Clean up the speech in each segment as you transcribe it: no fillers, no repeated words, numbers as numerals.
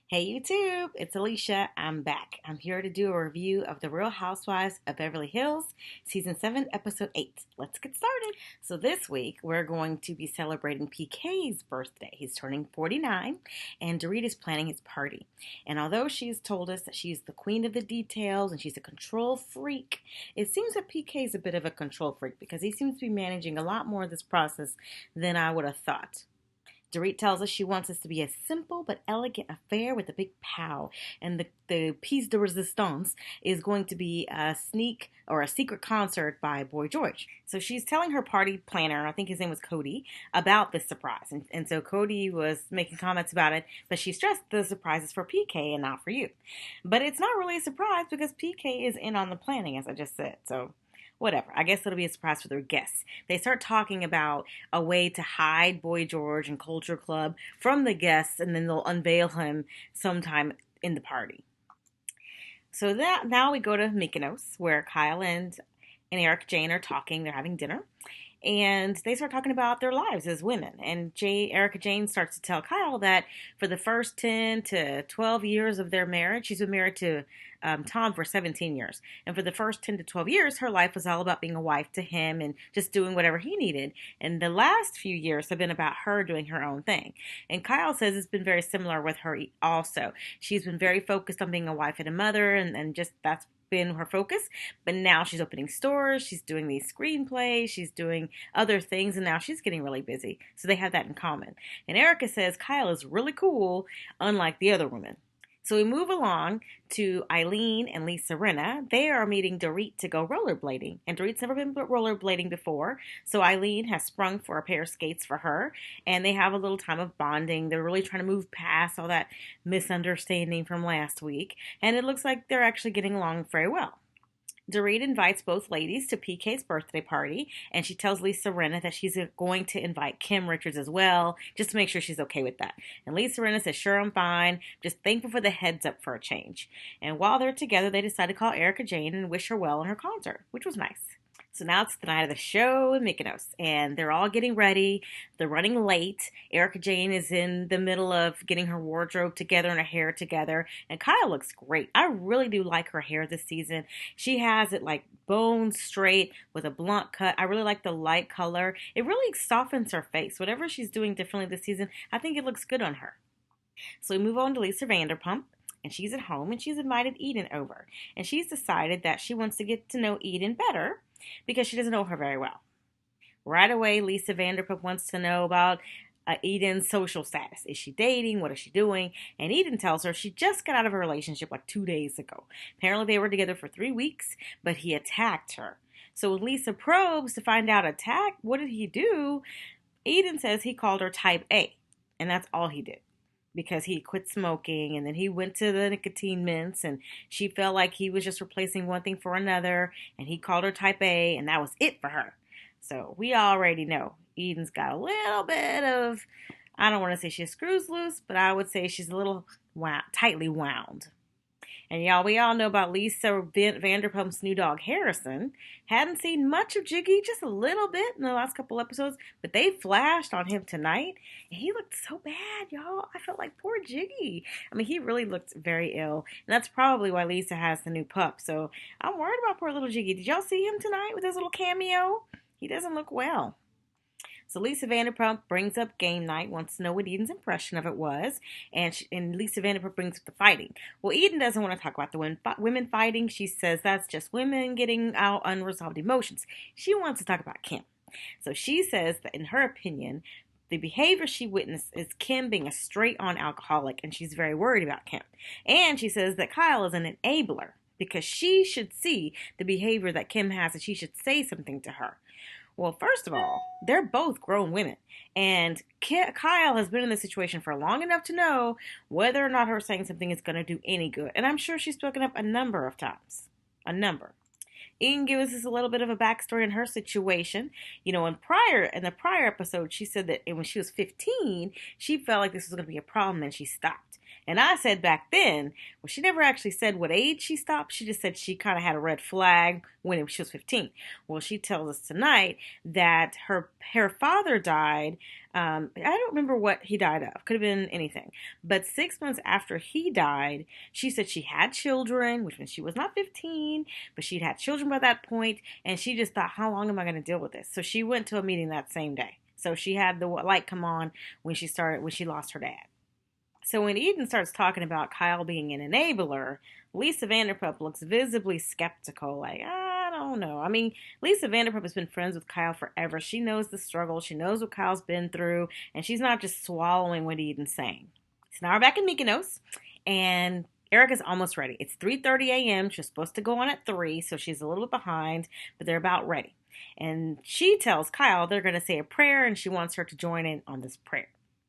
Hey YouTube, it's Alicia. I'm back. I'm here to do a review of The Real Housewives of Beverly Hills, Season 7, Episode 8. Let's get started. So this week, we're going to be celebrating PK's birthday. He's turning 49, and Dorit is planning his party. And although she's told us that she's the queen of the details and she's a control freak, it seems that PK is a bit of a control freak because he seems to be managing a lot more of this process than I would have thought. Dorit tells us she wants this to be a simple but elegant affair with a big pow. And the piece de resistance is going to be a sneak or a secret concert by Boy George. So she's telling her party planner, I think his name was Cody, about this surprise. And so Cody was making comments about it, but she stressed the surprise is for PK and not for you. But it's not really a surprise because PK is in on the planning, as I just said. So whatever. I guess it'll be a surprise for their guests. They start talking about a way to hide Boy George and Culture Club from the guests, and then they'll unveil him sometime in the party. So that now we go to Mykonos, where Kyle and Erika Jayne are talking. They're having dinner. And they start talking about their lives as women. And Erika Jayne starts to tell Kyle that for the first 10 to 12 years of their marriage, she's been married to Tom for 17 years. And for the first 10 to 12 years, her life was all about being a wife to him and just doing whatever he needed. And the last few years have been about her doing her own thing. And Kyle says it's been very similar with her also. She's been very focused on being a wife and a mother, and just that's been her focus, but now she's opening stores, she's doing these screenplays, she's doing other things, and now she's getting really busy. So they have that in common. And Erika says Kyle is really cool, unlike the other women. So we move along to Eileen and Lisa Rinna. They are meeting Dorit to go rollerblading. And Dorit's never been rollerblading before. So Eileen has sprung for a pair of skates for her. And they have a little time of bonding. They're really trying to move past all that misunderstanding from last week. And it looks like they're actually getting along very well. Dorit invites both ladies to PK's birthday party, and she tells Lisa Rinna that she's going to invite Kim Richards as well, just to make sure she's okay with that. And Lisa Rinna says, sure, I'm fine, just thankful for the heads up for a change. And while they're together, they decide to call Erika Jayne and wish her well on her concert, which was nice. So now it's the night of the show in Mykonos, and they're all getting ready. They're running late. Erika Jayne is in the middle of getting her wardrobe together and her hair together, and Kyle looks great. I really do like her hair this season. She has it like bone straight with a blunt cut. I really like the light color. It really softens her face. Whatever she's doing differently this season, I think it looks good on her. So we move on to Lisa Vanderpump. And she's at home, and she's invited Eden over. And she's decided that she wants to get to know Eden better because she doesn't know her very well. Right away, Lisa Vanderpump wants to know about Eden's social status. Is she dating? What is she doing? And Eden tells her she just got out of a relationship like 2 days ago. Apparently, they were together for 3 weeks, but he attacked her. So when Lisa probes to find out attack, what did he do? Eden says he called her type A, and that's all he did. Because he quit smoking, and then he went to the nicotine mints, and she felt like he was just replacing one thing for another, and he called her type A, and that was it for her. So we already know Eden's got a little bit of, I don't want to say she has screws loose, but I would say she's a little tightly wound. And y'all, we all know about Lisa Vanderpump's new dog, Harrison. Hadn't seen much of Jiggy, just a little bit in the last couple episodes, but they flashed on him tonight, and he looked so bad, y'all. I felt like poor Jiggy. I mean, he really looked very ill, and that's probably why Lisa has the new pup. So I'm worried about poor little Jiggy. Did y'all see him tonight with his little cameo? He doesn't look well. So Lisa Vanderpump brings up game night, wants to know what Eden's impression of it was, and Lisa Vanderpump brings up the fighting. Well, Eden doesn't want to talk about the women fighting. She says that's just women getting out unresolved emotions. She wants to talk about Kim. So she says that in her opinion, the behavior she witnessed is Kim being a straight-on alcoholic, and she's very worried about Kim. And she says that Kyle is an enabler because she should see the behavior that Kim has, and she should say something to her. Well, first of all, they're both grown women, and Kyle has been in this situation for long enough to know whether or not her saying something is going to do any good, and I'm sure she's spoken up a number of times. A number. Eden gives us a little bit of a backstory in her situation. You know, in the prior episode, she said that when she was 15, she felt like this was going to be a problem, and she stopped. And I said back then, well, she never actually said what age she stopped. She just said she kind of had a red flag when she was 15. Well, she tells us tonight that her father died. I don't remember what he died of. Could have been anything. But 6 months after he died, she said she had children, which means she was not 15, but she'd had children by that point, and she just thought, how long am I going to deal with this? So she went to a meeting that same day. So she had the light come on when she lost her dad. So when Eden starts talking about Kyle being an enabler, Lisa Vanderpump looks visibly skeptical, like, I don't know. I mean, Lisa Vanderpump has been friends with Kyle forever. She knows the struggle. She knows what Kyle's been through, and she's not just swallowing what Eden's saying. So now we're back in Mykonos, and Erika's almost ready. It's 3:30 a.m. She's supposed to go on at 3, so she's a little bit behind, but they're about ready. And she tells Kyle they're going to say a prayer, and she wants her to join in on this prayer.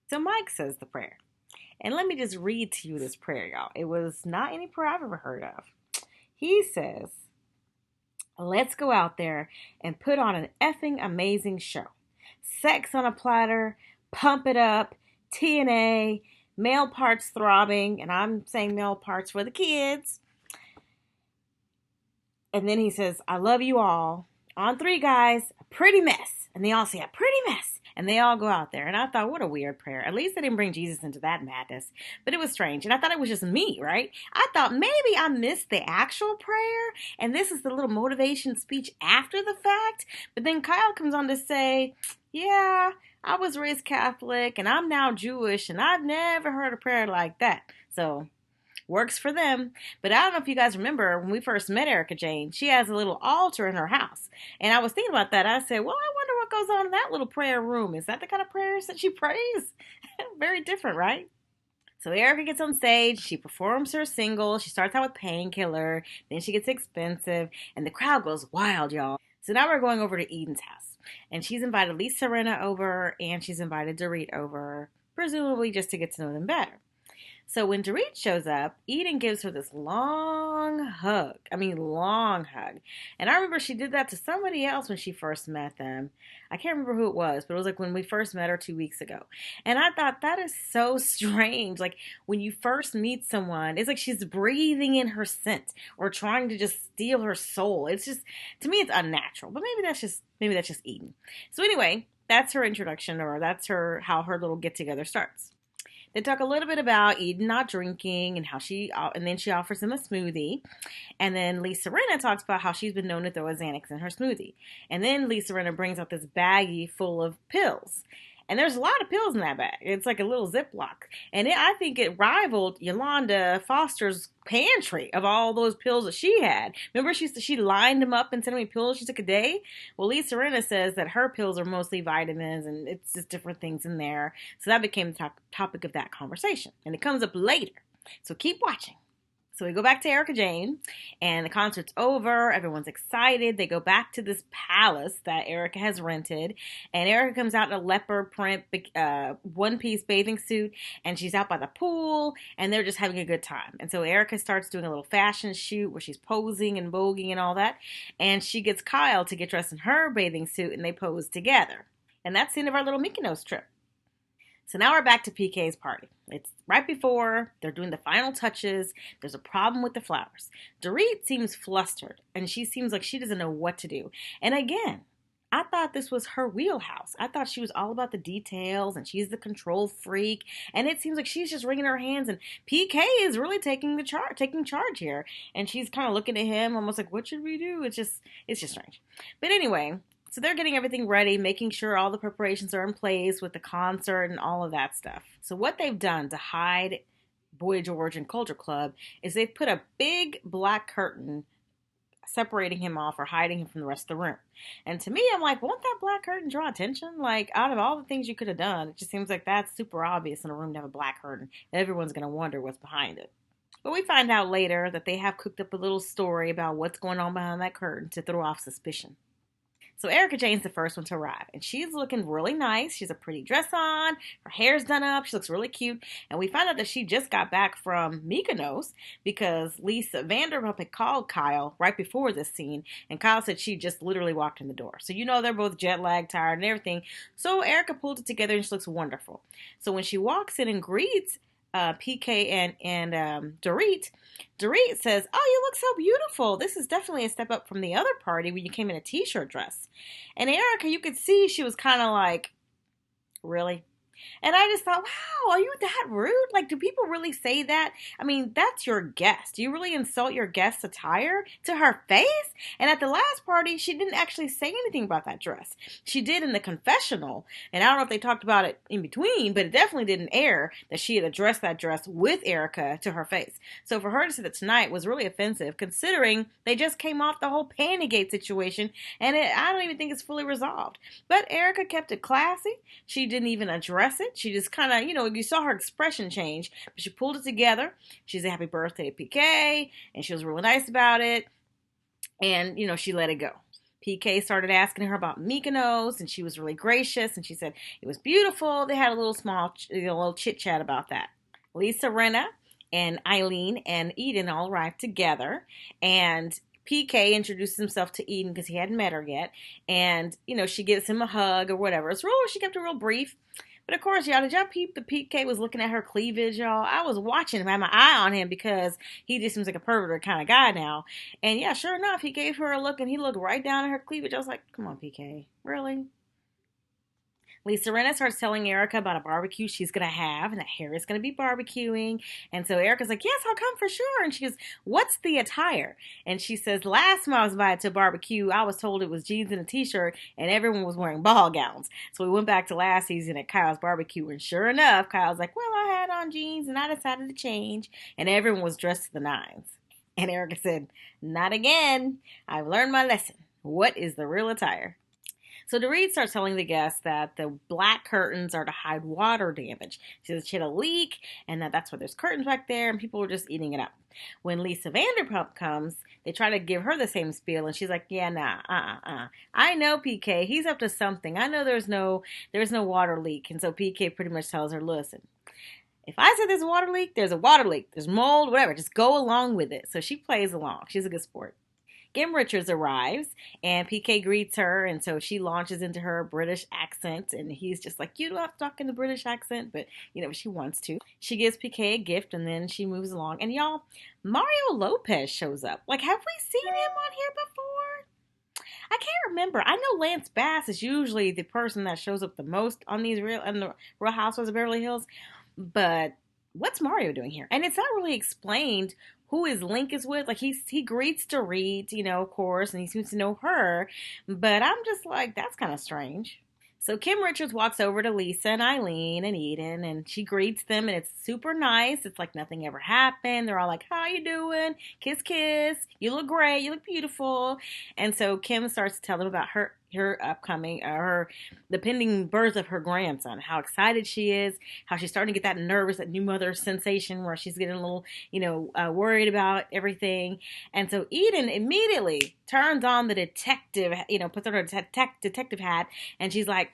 So Mike says the prayer. And let me just read to you this prayer, y'all. It was not any prayer I've ever heard of. He says, let's go out there and put on an effing amazing show. Sex on a platter, pump it up, TNA, male parts throbbing, and I'm saying male parts for the kids. And then he says, I love you all. On 3, guys, a pretty mess. And they all say, a pretty mess. And they all go out there. And I thought, what a weird prayer. At least they didn't bring Jesus into that madness. But it was strange. And I thought it was just me, right? I thought maybe I missed the actual prayer. And this is the little motivation speech after the fact. But then Kyle comes on to say, yeah, I was raised Catholic and I'm now Jewish. And I've never heard a prayer like that. So works for them. But I don't know if you guys remember when we first met Erika Jayne, she has a little altar in her house. And I was thinking about that. I said, well, I wonder what goes on in that little prayer room. Is that the kind of prayers that she prays? Very different, right? So Erika gets on stage, she performs her single, she starts out with Painkiller, then she gets Xxpensive, and the crowd goes wild, y'all. So now we're going over to Eden's house. And she's invited Lisa Rinna over, and she's invited Dorit over, presumably just to get to know them better. So when Dorit shows up, Eden gives her this long hug. Long hug. And I remember she did that to somebody else when she first met them. I can't remember who it was, but it was like when we first met her 2 weeks ago. And I thought, that is so strange. Like when you first meet someone, it's like she's breathing in her scent or trying to just steal her soul. It's just, to me, it's unnatural. But maybe that's just Eden. So anyway, that's her introduction, or that's how her little get together starts. They talk a little bit about Eden not drinking and and then she offers him a smoothie. And then Lisa Rinna talks about how she's been known to throw a Xanax in her smoothie. And then Lisa Rinna brings out this baggie full of pills. And there's a lot of pills in that bag. It's like a little Ziploc. And I think it rivaled Yolanda Foster's pantry of all those pills that she had. Remember she lined them up and said how many pills she took a day? Well, Lisa Rinna says that her pills are mostly vitamins and it's just different things in there. So that became the topic of that conversation. And it comes up later. So keep watching. So we go back to Erika Jayne, and the concert's over. Everyone's excited. They go back to this palace that Erika has rented, and Erika comes out in a leopard print one-piece bathing suit, and she's out by the pool, and they're just having a good time. And so Erika starts doing a little fashion shoot where she's posing and voguing and all that, and she gets Kyle to get dressed in her bathing suit, and they pose together. And that's the end of our little Mykonos trip. So now we're back to PK's party. It's right before they're doing the final touches. There's a problem with the flowers. Dorit seems flustered, and she seems like she doesn't know what to do. And again, I thought this was her wheelhouse. I thought she was all about the details, and she's the control freak. And it seems like she's just wringing her hands, and PK is really taking charge here. And she's kind of looking at him, almost like, what should we do? It's just strange. But anyway, so they're getting everything ready, making sure all the preparations are in place with the concert and all of that stuff. So what they've done to hide Boy George and Culture Club is they've put a big black curtain separating him off or hiding him from the rest of the room. And to me, I'm like, won't that black curtain draw attention? Like, out of all the things you could have done, it just seems like that's super obvious in a room to have a black curtain. Everyone's going to wonder what's behind it. But we find out later that they have cooked up a little story about what's going on behind that curtain to throw off suspicion. So Erika Jayne's the first one to arrive, and she's looking really nice. She's a pretty dress on, her hair's done up, she looks really cute, and we find out that she just got back from Mykonos because Lisa Vanderpump had called Kyle right before this scene, and Kyle said she just literally walked in the door. So you know they're both jet lagged, tired, and everything. So Erika pulled it together, and she looks wonderful. So when she walks in and greets PK and Dorit says, "Oh, you look so beautiful. This is definitely a step up from the other party when you came in a t-shirt dress." And Erika, you could see she was kind of like, "Really?" And I just thought, wow, are you that rude? Like, do people really say that? I mean, that's your guest. Do you really insult your guest's attire to her face? And at the last party, she didn't actually say anything about that dress. She did in the confessional. And I don't know if they talked about it in between, but it definitely didn't air that she had addressed that dress with Erika to her face. So for her to say that tonight was really offensive, considering they just came off the whole Pantygate situation, and I don't even think it's fully resolved. But Erika kept it classy. She didn't even address it. She just kind of, you saw her expression change, but she pulled it together. She said happy birthday to PK, and she was really nice about it. And, she let it go. PK started asking her about Mykonos, and she was really gracious, and she said it was beautiful. They had a little chit chat about that. Lisa Rinna and Eileen and Eden all arrived together, and PK introduces himself to Eden because he hadn't met her yet, and she gives him a hug or whatever. She kept it real brief. But of course, y'all, did y'all peep the PK was looking at her cleavage, y'all? I was watching him, I had my eye on him because he just seems like a pervert kind of guy now. And yeah, sure enough, he gave her a look and he looked right down at her cleavage. I was like, come on, PK, really? Lisa Rinna starts telling Erika about a barbecue she's going to have and that Harry's going to be barbecuing. And so Erika's like, yes, I'll come for sure. And she goes, what's the attire? And she says, last time I was invited to a barbecue, I was told it was jeans and a t-shirt and everyone was wearing ball gowns. So we went back to last season at Kyle's barbecue. And sure enough, Kyle's like, well, I had on jeans and I decided to change. And everyone was dressed to the nines. And Erika said, not again. I've learned my lesson. What is the real attire? So Dorit starts telling the guests that the black curtains are to hide water damage. She says she had a leak and that's why there's curtains back there and people were just eating it up. When Lisa Vanderpump comes, they try to give her the same spiel and she's like, yeah, nah, I know PK, he's up to something. I know there's no water leak. And so PK pretty much tells her, listen, if I say there's a water leak, there's a water leak. There's mold, whatever. Just go along with it. So she plays along. She's a good sport. Kim Richards arrives and PK greets her, and so she launches into her British accent, and he's just like, you don't have to talk in the British accent, but she wants to. She gives PK a gift and then she moves along. And y'all, Mario Lopez shows up. Like, have we seen him on here before? I can't remember. I know Lance Bass is usually the person that shows up the most on the Real Housewives of Beverly Hills, but what's Mario doing here? And it's not really explained who his link is with. Like, he greets Dorit, of course, and he seems to know her, but I'm just like, that's kind of strange. So Kim Richards walks over to Lisa and Eileen and Eden, and she greets them, and it's super nice. It's like nothing ever happened. They're all like, how you doing? Kiss, kiss. You look great. You look beautiful. And so Kim starts to tell them about her upcoming, the pending birth of her grandson, how excited she is, how she's starting to get that nervous, that new mother sensation where she's getting a little, worried about everything. And so Eden immediately turns on the detective, puts on her detective hat, and she's like,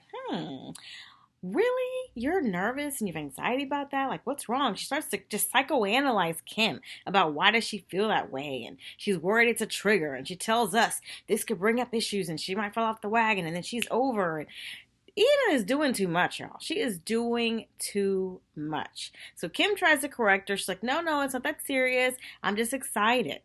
really? You're nervous and you have anxiety about that? Like, what's wrong? She starts to just psychoanalyze Kim about why does she feel that way, and she's worried it's a trigger, and she tells us this could bring up issues and she might fall off the wagon and then she's over. And Eden is doing too much, y'all. She is doing too much. So Kim tries to correct her. She's like, no, it's not that serious. I'm just excited.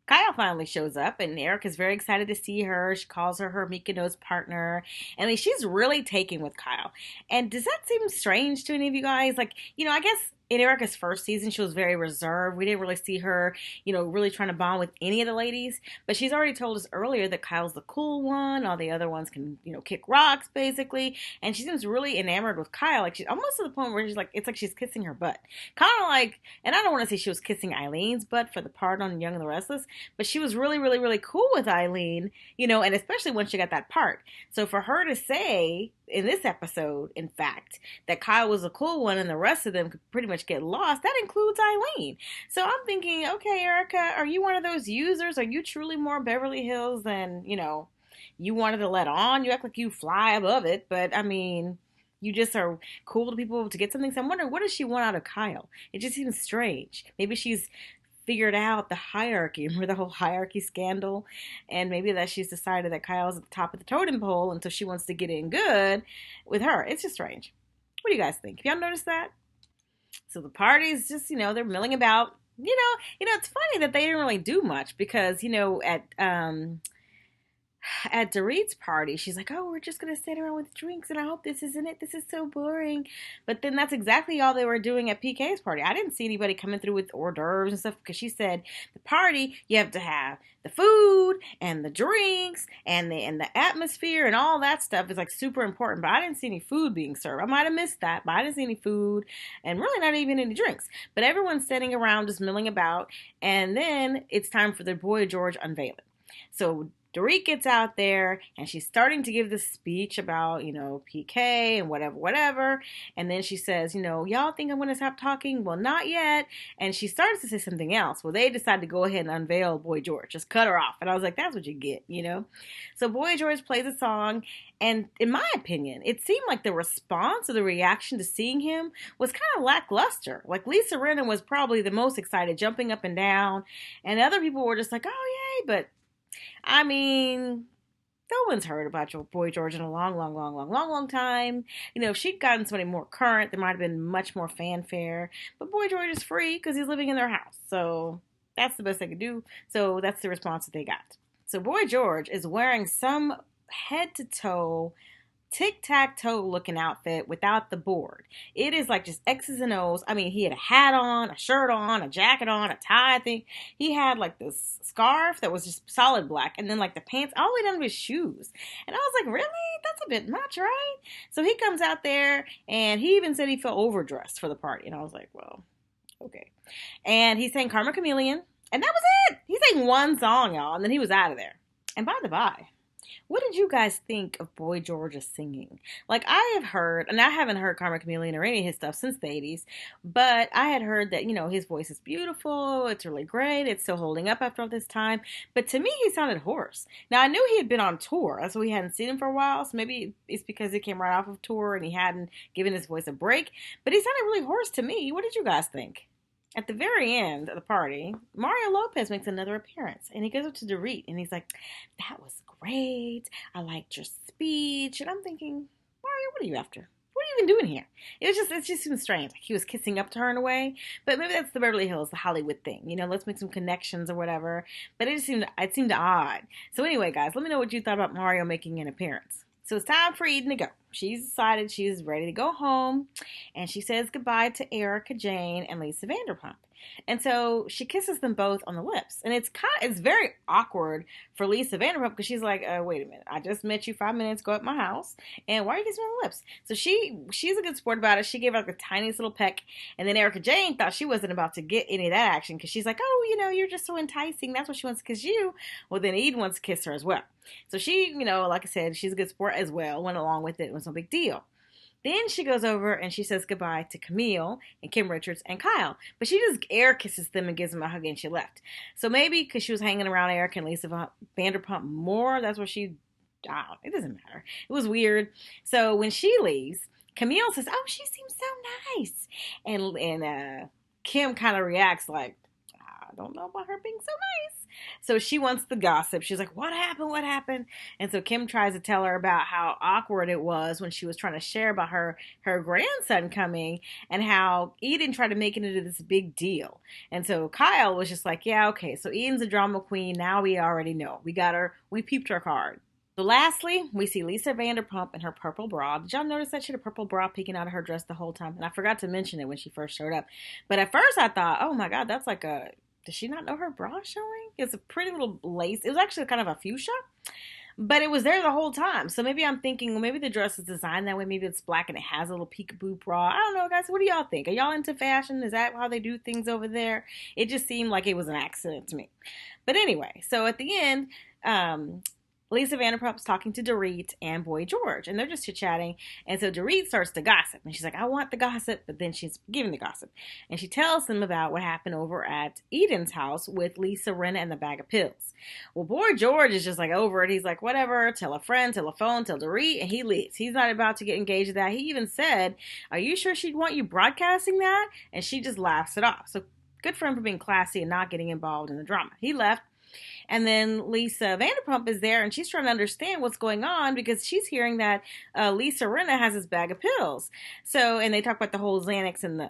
Kyle finally shows up, and Erika's very excited to see her. She calls her Mykonos partner, and she's really taken with Kyle. And does that seem strange to any of you guys? Like, I guess in Erika's first season, she was very reserved. We didn't really see her, really trying to bond with any of the ladies. But she's already told us earlier that Kyle's the cool one. All the other ones can, kick rocks, basically. And she seems really enamored with Kyle. Like, she's almost to the point where she's like, it's like she's kissing her butt. Kind of like, and I don't want to say she was kissing Eileen's butt for the part on Young and the Restless, but she was really, really, really cool with Eileen, and especially when she got that part. So for her to say in this episode, in fact, that Kyle was a cool one and the rest of them could pretty much get lost, that includes Eileen. So I'm thinking, okay, Erika, are you one of those users? Are you truly more Beverly Hills than, you wanted to let on? You act like you fly above it, but I mean, you just are cool to people to get something. So I'm wondering, what does she want out of Kyle? It just seems strange. Maybe she's figured out the hierarchy, remember the whole hierarchy scandal, and maybe that she's decided that Kyle's at the top of the totem pole, and so she wants to get in good with her. It's just strange. What do you guys think? Have y'all noticed that? So the party's just, they're milling about. It's funny that they didn't really do much because, at Dorit's party, she's like, "Oh, we're just gonna sit around with drinks, and I hope this isn't it. This is so boring." But then that's exactly all they were doing at PK's party. I didn't see anybody coming through with hors d'oeuvres and stuff because she said the party you have to have the food and the drinks and the atmosphere and all that stuff is like super important. But I didn't see any food being served. I might have missed that, but I didn't see any food and really not even any drinks. But everyone's sitting around just milling about, and then it's time for the Boy George unveiling. So Dorit gets out there and she's starting to give this speech about, PK and whatever. And then she says, y'all think I'm going to stop talking? Well, not yet. And she starts to say something else. Well, they decide to go ahead and unveil Boy George, just cut her off. And I was like, that's what you get, So Boy George plays a song. And in my opinion, it seemed like the response or the reaction to seeing him was kind of lackluster. Like Lisa Rinna was probably the most excited, jumping up and down. And other people were just like, oh, yay. But I mean, no one's heard about your Boy George in a long time. If she'd gotten somebody more current, there might have been much more fanfare. But Boy George is free because he's living in their house. So that's the best they could do. So that's the response that they got. So Boy George is wearing some head-to-toe tic-tac-toe looking outfit without the board. It is like just X's and O's. I mean, he had a hat on, a shirt on, a jacket on, a tie, I think. He had like this scarf that was just solid black, and then like the pants all the way down to his shoes. And I was like, really? That's a bit much, right? So he comes out there, and he even said he felt overdressed for the party. And I was like, well, okay. And he sang Karma Chameleon, and that was it. He sang one song, y'all, and then he was out of there. And by the by, what did you guys think of Boy George's singing? Like, I have heard, and I haven't heard Karma Chameleon or any of his stuff since the 80s, but I had heard that, his voice is beautiful, it's really great, it's still holding up after all this time, but to me, he sounded hoarse. Now, I knew he had been on tour, that's why we hadn't seen him for a while, so maybe it's because he came right off of tour and he hadn't given his voice a break, but he sounded really hoarse to me. What did you guys think? At the very end of the party, Mario Lopez makes another appearance, and he goes up to Dorit, and he's like, "That was great. I liked your speech." And I'm thinking, Mario, what are you after? What are you even doing here? It just seemed strange. Like he was kissing up to her in a way, but maybe that's the Beverly Hills, the Hollywood thing. Let's make some connections or whatever. But it seemed odd. So anyway, guys, let me know what you thought about Mario making an appearance. So it's time for Eden to go. She's decided she's ready to go home, and she says goodbye to Erika Jayne and Lisa Vanderpump. And so she kisses them both on the lips. And it's very awkward for Lisa Vanderpump because she's like, wait a minute, I just met you 5 minutes ago at my house, and why are you kissing me on the lips? So she's a good sport about it. She gave her like the tiniest little peck, and then Erika Jayne thought she wasn't about to get any of that action because she's like, oh, you're just so enticing. That's what she wants to kiss you. Well, then Eden wants to kiss her as well. So she, like I said, she's a good sport as well, went along with it. It was no big deal. Then she goes over and she says goodbye to Camille and Kim Richards and Kyle. But she just air kisses them and gives them a hug and she left. So maybe because she was hanging around Eric and Lisa Vanderpump more, that's what it doesn't matter. It was weird. So when she leaves, Camille says, "Oh, she seems so nice." And Kim kind of reacts like, "I don't know about her being so nice." So she wants the gossip. She's like, what happened? And so Kim tries to tell her about how awkward it was when she was trying to share about her grandson coming and how Eden tried to make it into this big deal. And so Kyle was just like, yeah, okay, so Eden's a drama queen. Now we already know. We got her. We peeped her card. So lastly, we see Lisa Vanderpump in her purple bra. Did y'all notice that she had a purple bra peeking out of her dress the whole time? And I forgot to mention it when she first showed up. But at first I thought, oh my God, that's like does she not know her bra showing? It's a pretty little lace. It was actually kind of a fuchsia, but it was there the whole time. So maybe I'm thinking, well, maybe the dress is designed that way. Maybe it's black and it has a little peekaboo bra. I don't know, guys. What do y'all think? Are y'all into fashion? Is that how they do things over there? It just seemed like it was an accident to me. But anyway, so at the end, Lisa Vanderpump's talking to Dorit and Boy George, and they're just chit-chatting. And so Dorit starts to gossip, and she's like, I want the gossip, but then she's giving the gossip. And she tells them about what happened over at Eden's house with Lisa Rinna and the bag of pills. Well, Boy George is just like over it. He's like, whatever, tell a friend, tell a phone, tell Dorit, and he leaves. He's not about to get engaged in that. He even said, are you sure she'd want you broadcasting that? And she just laughs it off. So good for him for being classy and not getting involved in the drama. He left. And then Lisa Vanderpump is there, and she's trying to understand what's going on because she's hearing that Lisa Rinna has this bag of pills. So, and they talk about the whole Xanax and the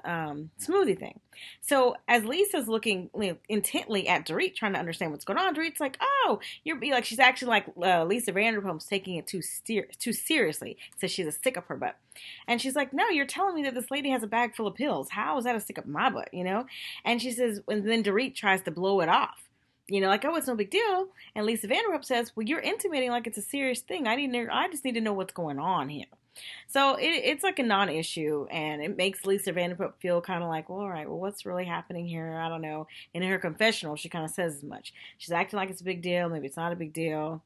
smoothie thing. So, as Lisa's looking intently at Dorit, trying to understand what's going on, Dorit's like, "Oh, you're like," she's actually like Lisa Vanderpump's taking it too seriously. Says she's a stick up her butt, and she's like, "No, you're telling me that this lady has a bag full of pills. How is that a stick up my butt? You know?" And she says, and then Dorit tries to blow it off. Like, "Oh, it's no big deal." And Lisa Vanderpump says, "Well, you're intimating like it's a serious thing. I just need to know what's going on here." So it's like a non-issue, and it makes Lisa Vanderpump feel kind of like, well, all right, well, what's really happening here? I don't know. And in her confessional, she kind of says as much. She's acting like it's a big deal. Maybe it's not a big deal.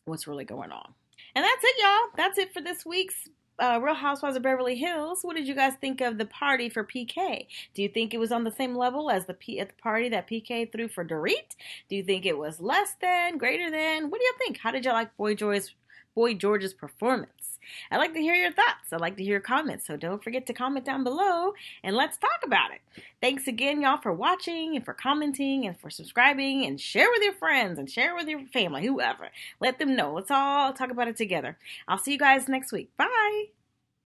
What's really going on? And that's it, y'all. That's it for this week's Real Housewives of Beverly Hills. What did you guys think of the party for PK? Do you think it was on the same level as at the party that PK threw for Dorit? Do you think it was less than, greater than? What do you think? How did y'all like Boy George's performance? I'd like to hear your thoughts. I'd like to hear your comments. So don't forget to comment down below and let's talk about it. Thanks again, y'all, for watching and for commenting and for subscribing, and share with your friends and share with your family, whoever. Let them know. Let's all talk about it together. I'll see you guys next week. Bye.